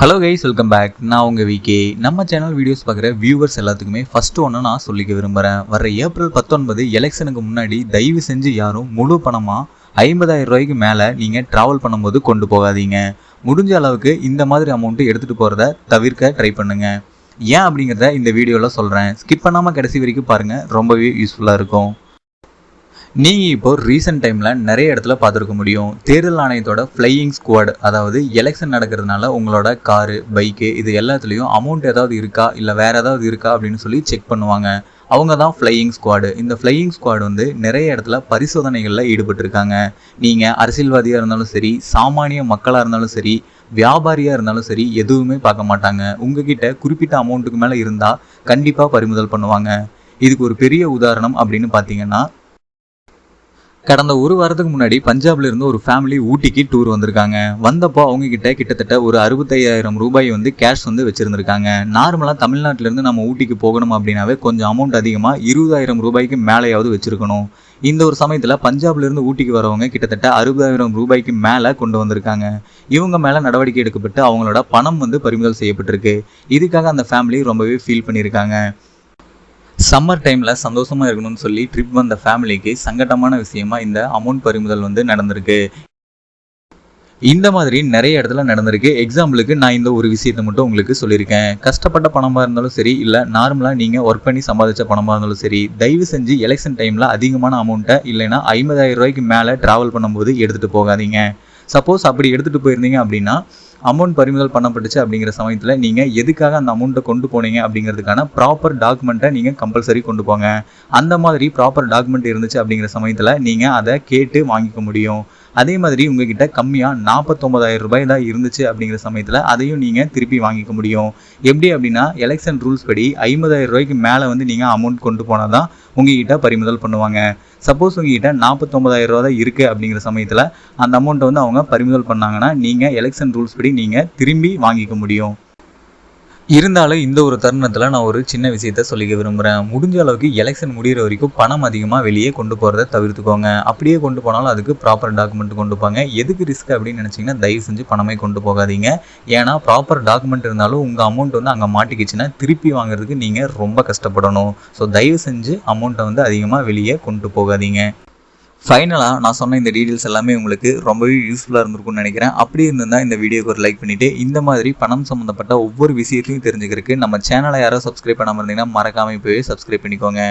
Hello guys, welcome back. நான் உங்கள் VK. நம்ம சேனல் வீடியோஸ் பார்க்குற வியூவர்ஸ் எல்லாத்துக்குமே ஃபஸ்ட்டு ஒன்று நான் சொல்லிக்க விரும்புகிறேன். வர ஏப்ரல் 19 எலெக்ஷனுக்கு முன்னாடி தயவு செஞ்சு யாரும் முழு பணமாக 50,000 ரூபாய்க்கு மேலே நீங்கள் ட்ராவல் பண்ணும்போது கொண்டு போகாதீங்க. முடிஞ்ச அளவுக்கு இந்த மாதிரி அமௌண்ட்டு எடுத்துகிட்டு போகிறத தவிர்க்க ட்ரை பண்ணுங்கள். ஏன் அப்படிங்கிறத இந்த வீடியோவில் சொல்கிறேன். ஸ்கிப் பண்ணாமல் கடைசி வரைக்கும் பாருங்கள், ரொம்பவே யூஸ்ஃபுல்லாக இருக்கும். நீங்கள் இப்போ ரீசெண்ட் டைமில் நிறைய இடத்துல பார்த்துருக்க முடியும். தேர்தல் ஆணையத்தோட ஃப்ளையிங் ஸ்குவாட், அதாவது எலெக்ஷன் நடக்கிறதுனால உங்களோட காரு, பைக்கு இது எல்லாத்துலேயும் அமௌண்ட் ஏதாவது இருக்கா இல்லை வேறு ஏதாவது இருக்கா அப்படின்னு சொல்லி செக் பண்ணுவாங்க. அவங்க தான் ஃப்ளையிங் ஸ்குவாடு. இந்த ஃப்ளையிங் ஸ்குவாட் வந்து நிறைய இடத்துல பரிசோதனைகளில் ஈடுபட்டிருக்காங்க. நீங்கள் அரசியல்வாதியாக இருந்தாலும் சரி, சாமானிய மக்களாக இருந்தாலும் சரி, வியாபாரியாக இருந்தாலும் சரி, எதுவுமே பார்க்க மாட்டாங்க. உங்ககிட்ட குறிப்பிட்ட அமௌண்ட்டுக்கு மேலே இருந்தால் கண்டிப்பாக பறிமுதல் பண்ணுவாங்க. இதுக்கு ஒரு பெரிய உதாரணம் அப்படின்னு பார்த்தீங்கன்னா, கடந்த ஒரு வாரத்துக்கு முன்னாடி பஞ்சாப்ல இருந்து ஒரு ஃபேமிலி ஊட்டிக்கு டூர் வந்திருக்காங்க. வந்தப்போ அவங்க கிட்ட கிட்டத்தட்ட ஒரு 65,000 ரூபாய் வந்து கேஷ் வந்து வச்சிருந்திருக்காங்க. நார்மலாக தமிழ்நாட்டிலேருந்து நம்ம ஊட்டிக்கு போகணும் அப்படின்னாவே கொஞ்சம் அமௌண்ட் அதிகமாக 20,000 ரூபாய்க்கு மேலேயாவது வச்சிருக்கணும். இந்த ஒரு சமயத்தில் பஞ்சாப்ல இருந்து ஊட்டிக்கு வரவங்க கிட்டத்தட்ட 60,000 ரூபாய்க்கு மேலே கொண்டு வந்திருக்காங்க. இவங்க மேலே நடவடிக்கை எடுக்கப்பட்டு அவங்களோட பணம் வந்து பறிமுதல் செய்யப்பட்டிருக்கு. இதுக்காக அந்த ஃபேமிலி ரொம்பவே ஃபீல் பண்ணியிருக்காங்க. சம்மர் டைமில் சந்தோஷமாக இருக்கணும்னு சொல்லி ட்ரிப் வந்த ஃபேமிலிக்கு சங்கடமான விஷயமா இந்த அமௌண்ட் பறிமுதல் வந்து நடந்திருக்கு. இந்த மாதிரி நிறைய இடத்துல நடந்திருக்கு. எக்ஸாம்பிளுக்கு நான் இந்த ஒரு விஷயத்தை மட்டும் உங்களுக்கு சொல்லியிருக்கேன். கஷ்டப்பட்ட பணமாக இருந்தாலும் சரி, இல்லை நார்மலாக நீங்கள் ஒர்க் பண்ணி சம்பாதிச்ச பணமாக இருந்தாலும் சரி, தயவு செஞ்சு எலெக்ஷன் டைமில் அதிகமான அமௌண்ட்டை இல்லைன்னா 50,000 ரூபாய்க்கு மேலே ட்ராவல் பண்ணும்போது எடுத்துகிட்டு போகாதீங்க. சப்போஸ் அப்படி எடுத்துகிட்டு போயிருந்தீங்க அப்படின்னா அமௌண்ட் பறிமுதல் பண்ணப்பட்டுச்சு அப்படிங்கிற சமயத்தில் நீங்கள் எதுக்காக அந்த அமௌண்ட்டை கொண்டு போனீங்க அப்படிங்கிறதுக்கான ப்ராப்பர் டாக்குமெண்ட்டை நீங்கள் கம்பல்சரி கொண்டு போங்க. அந்த மாதிரி ப்ராப்பர் டாக்குமெண்ட் இருந்துச்சு அப்படிங்கிற சமயத்தில் நீங்கள் அதை கேட்டு வாங்கிக்க முடியும். அதே மாதிரி உங்ககிட்ட கம்மியாக 49,000 ரூபாய் தான் இருந்துச்சு அப்படிங்கிற சமயத்தில் அதையும் நீங்கள் திருப்பி வாங்கிக்க முடியும். எப்படி அப்படின்னா, எலெக்ஷன் ரூல்ஸ் படி 50,000 ரூபாய்க்கு மேலே வந்து நீங்கள் அமௌண்ட் கொண்டு போனால் தான் உங்ககிட்ட பறிமுதல் பண்ணுவாங்க. சப்போஸ் உங்ககிட்ட 49,000 ரூபா தான் இருக்குது அப்படிங்கிற சமயத்தில் அந்த அமௌண்ட்டை வந்து அவங்க பறிமுதல் பண்ணாங்கன்னா நீங்கள் எலெக்ஷன் ரூல்ஸ் படி நீங்கள் திரும்பி வாங்கிக்க முடியும். இருந்தாலும் இந்த ஒரு தருணத்தில் நான் ஒரு சின்ன விஷயத்த சொல்லிக்க விரும்புகிறேன். முடிஞ்ச அளவுக்கு எலெக்ஷன் முடிகிற வரைக்கும் பணம் அதிகமாக வெளியே கொண்டு போகிறத தவிர்த்துக்கோங்க. அப்படியே கொண்டு போனாலும் அதுக்கு ப்ராப்பர் டாக்குமெண்ட் கொண்டு போங்க. எதுக்கு ரிஸ்க் அப்படின்னு நினச்சிங்கன்னா தயவு செஞ்சு பணமே கொண்டு போகாதீங்க. ஏன்னா ப்ராப்பர் டாக்குமெண்ட் இருந்தாலும் உங்கள் அமௌண்ட் வந்து அங்கே மாட்டிக்கிச்சுன்னா திருப்பி வாங்குறதுக்கு நீங்கள் ரொம்ப கஷ்டப்படணும். ஸோ தயவு செஞ்சு அமௌண்ட்டை வந்து அதிகமாக வெளியே கொண்டு போகாதீங்க. ஃபைனலாக நான் சொன்ன இந்த டீட்டெயில்ஸ் எல்லாமே உங்களுக்கு ரொம்பவே யூஸ்ஃபுல்லாக இருந்திருக்கும்னு நினைக்கிறேன். அப்படி இருந்திருந்தால் இந்த வீடியோக்கு ஒரு லைக் பண்ணிவிட்டு இந்த மாதிரி பணம் சம்மந்தப்பட்ட ஒவ்வொரு விஷயத்தையும் தெரிஞ்சுக்கிறதுக்கு நம்ம சேனலை யாரும் சப்ஸ்கிரைப் பண்ணாமல் இருந்தீங்கன்னா மறக்காமல் போய் சப்ஸ்கிரைப் பண்ணிக்கோங்க.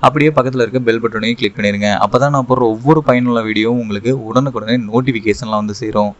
அப்படியே பக்கத்தில் இருக்க பெல் பட்டனையும் கிளிக் பண்ணிடுங்க. அப்போ தான் நான் போடுற ஒவ்வொரு பயனுள்ள வீடியோவும் உங்களுக்கு உடனுக்குடனே நோட்டிஃபிகேஷன்லாம் வந்து சேரும்.